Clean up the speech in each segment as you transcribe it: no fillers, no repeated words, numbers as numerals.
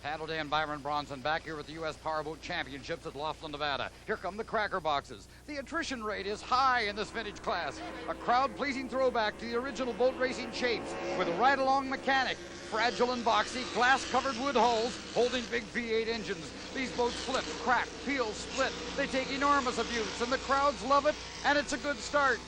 Pat O'Day and Byron Bronson back here at the U.S. Powerboat Championships at Laughlin, Nevada. Here come the Crackerboxes. The attrition rate is high in this vintage class. A crowd-pleasing throwback to the original boat racing shapes with a ride-along mechanic. Fragile and boxy, glass-covered wood hulls holding big V8 engines. These boats flip, crack, peel, split. They take enormous abuse, and the crowds love it, and it's a good start.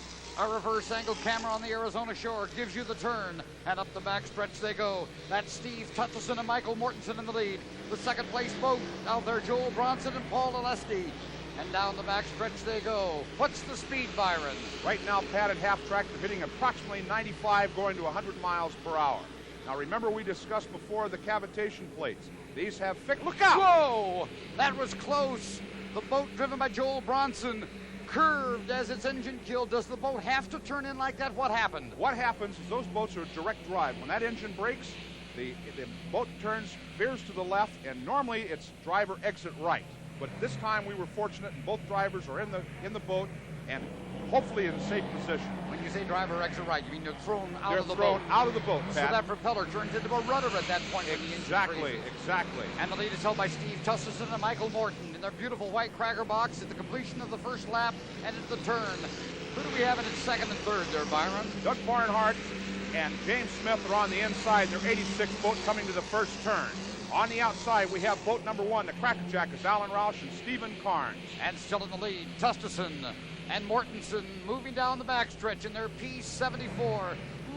A reverse-angle camera on the Arizona shore gives you the turn, and up the backstretch they go. That's Steve Tutchison and Michael Mortensen in the lead. The second-place boat, out there Joel Bronson and Paul Alesti. And down the backstretch they go. What's the speed, Byron? Right now, Pat, at half-track, they're hitting approximately 95 going to 100 miles per hour. Now, remember we discussed before the cavitation plates. These have look out! Whoa! That was close. The boat driven by Joel Bronson curved as its engine killed. Does the boat have to turn in like that? What happened? What happens is those boats are direct drive. When that engine brakes, the boat veers to the left, and normally it's driver exit right. But this time we were fortunate, and both drivers are in the boat and hopefully in a safe position. When you say driver exit right, you mean they're thrown out of the boat? They're thrown out of the boat, Pat. So that propeller turns into a rudder at that point. Exactly. And the lead is held by Steve Tutchison and Michael Morton in their beautiful white Crackerbox at the completion of the first lap and at the turn. Who do we have in its second and third there, Byron? Doug Barnhart and James Smith are on the inside. Their 86 boat coming to the first turn. On the outside, we have boat number 1, the Crackerjack, is Alan Roush and Stephen Carnes. And still in the lead, Tutchison and Mortensen moving down the backstretch in their P74.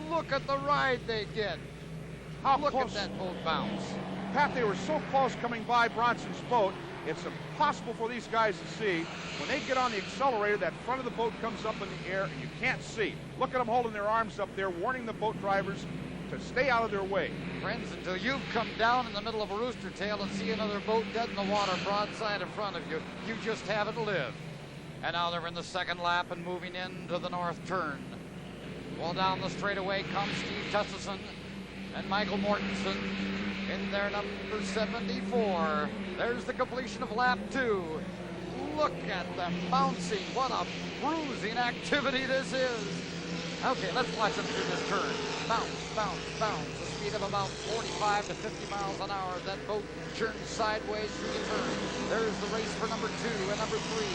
Look at the ride they get. Look at that boat bounce. Pat, they were so close coming by Bronson's boat, it's impossible for these guys to see. When they get on the accelerator, that front of the boat comes up in the air and you can't see. Look at them holding their arms up there, warning the boat drivers to stay out of their way. Friends, until you come down in the middle of a rooster tail and see another boat dead in the water broadside in front of you, you just haven't lived. And now they're in the second lap and moving into the north turn. Well, down the straightaway comes Steve Tutchison and Michael Mortensen in their number 74. There's the completion of lap 2. Look at them bouncing. What a bruising activity this is. Okay, let's watch them through this turn. Bounce, bounce, bounce. The speed of about 45 to 50 miles an hour as that boat churns sideways through the turn. There's the race for number 2 and number 3,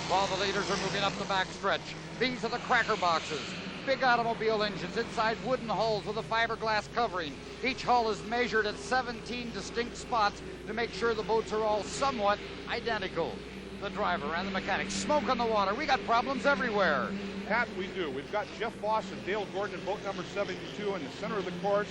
while the leaders are moving up the backstretch. These are the Crackerboxes. Big automobile engines inside wooden hulls with a fiberglass covering. Each hull is measured at 17 distinct spots to make sure the boats are all somewhat identical. The driver and the mechanic, smoke on the water. We got problems everywhere. Pat, we do. We've got Jeff Voss and Dale Gordon in boat number 72 in the center of the course.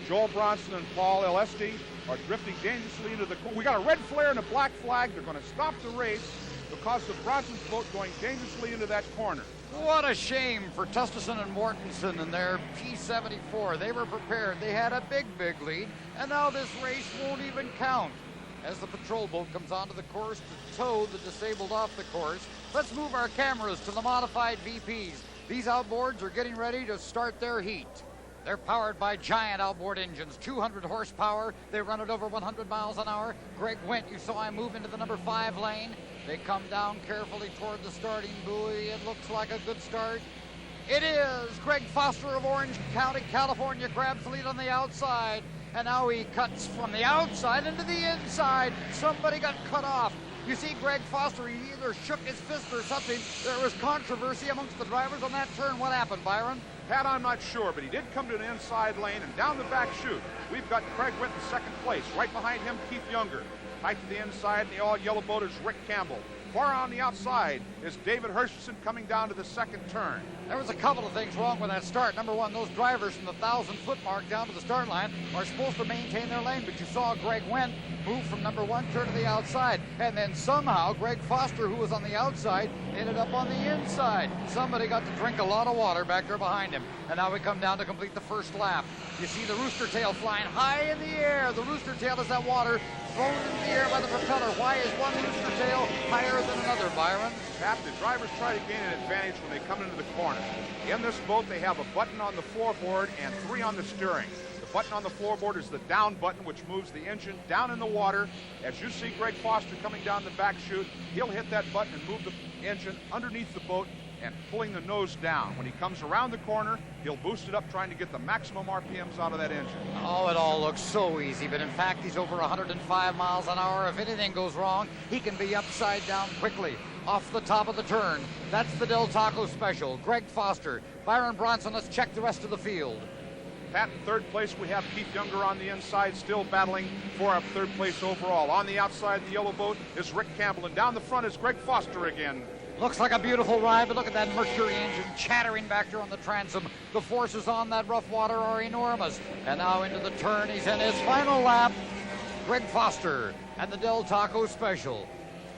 Joel Bronson and Paul Alesti are drifting dangerously into the course. We got a red flare and a black flag. They're going to stop the race because of Bronson's boat going dangerously into that corner. What a shame for Tutchison and Mortensen and their P74. They were prepared. They had a big lead, and now this race won't even count. As the patrol boat comes onto the course to tow the disabled off the course, let's move our cameras to the modified VPs. These outboards are getting ready to start their heat. They're powered by giant outboard engines, 200 horsepower. They run at over 100 miles an hour. Greg Wendt, you saw him move into the number 5 lane. They come down carefully toward the starting buoy. It looks like a good start. It is. Greg Foster of Orange County, California, grabs the lead on the outside. And now he cuts from the outside into the inside. Somebody got cut off. You see Greg Foster, he either shook his fist or something. There was controversy amongst the drivers on that turn. What happened, Byron? Pat, I'm not sure, but he did come to an inside lane and down the back chute. We've got Craig Wendt in second place. Right behind him, Keith Younger. Tight to the inside in the all-yellow boat is Rick Campbell. Far on the outside is David Hershenson coming down to the second turn. There was a couple of things wrong with that start. Number one, those drivers from the 1,000-foot mark down to the start line are supposed to maintain their lane, but you saw Greg Wendt move from number 1 turn to the outside. And then somehow Greg Foster, who was on the outside, ended up on the inside. Somebody got to drink a lot of water back there behind him. And now we come down to complete the first lap. You see the rooster tail flying high in the air. The rooster tail is that water thrown into the air by the propeller. Why is one rooster tail higher than another, Byron? Pat, the drivers try to gain an advantage when they come into the corner. In this boat, they have a button on the floorboard and 3 on the steering. The button on the floorboard is the down button, which moves the engine down in the water. As you see Greg Foster coming down the back chute, he'll hit that button and move the engine underneath the boat and pulling the nose down. When he comes around the corner, he'll boost it up, trying to get the maximum RPMs out of that engine. Oh, it all looks so easy, but in fact, he's over 105 miles an hour. If anything goes wrong, he can be upside down quickly. Off the top of the turn, that's the Del Taco Special. Greg Foster, Byron Bronson, let's check the rest of the field. Pat, in third place, we have Keith Younger on the inside, still battling for a third place overall. On the outside, the yellow boat is Rick Campbell, and down the front is Greg Foster again. Looks like a beautiful ride, but look at that Mercury engine chattering back there on the transom. The forces on that rough water are enormous. And now into the turn, he's in his final lap. Greg Foster and the Del Taco Special.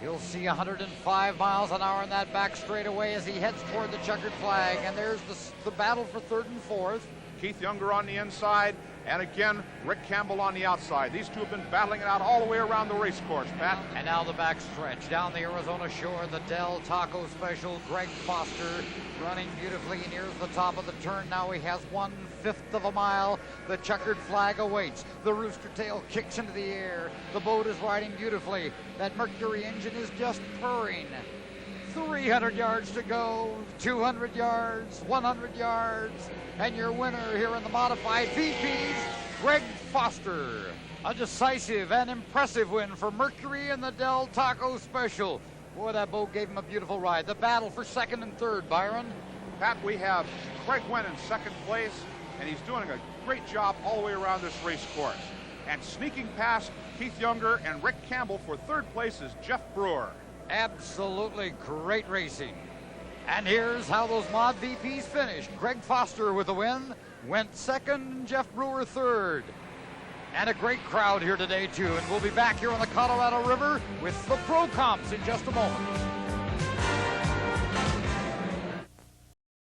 You'll see 105 miles an hour in that back straightaway as he heads toward the checkered flag. And there's the battle for third and fourth. Keith Younger on the inside, and again, Rick Campbell on the outside. These two have been battling it out all the way around the race course, Pat. And now the back stretch down the Arizona shore, the Del Taco Special. Greg Foster running beautifully near the top of the turn. Now he has 1/5 of a mile. The checkered flag awaits. The rooster tail kicks into the air. The boat is riding beautifully. That Mercury engine is just purring. 300 yards to go, 200 yards, 100 yards, and your winner here in the modified VPs, Greg Foster. A decisive and impressive win for Mercury and the Del Taco Special. Boy, that boat gave him a beautiful ride. The battle for second and third, Byron. Pat, we have Craig Wynn in second place, and he's doing a great job all the way around this race course. And sneaking past Keith Younger and Rick Campbell for third place is Jeff Brewer. Absolutely great racing. And here's how those mod VPs finished. Greg Foster with the win, went second, Jeff Brewer third. And a great crowd here today too. And we'll be back here on the Colorado River with the Pro Comps in just a moment.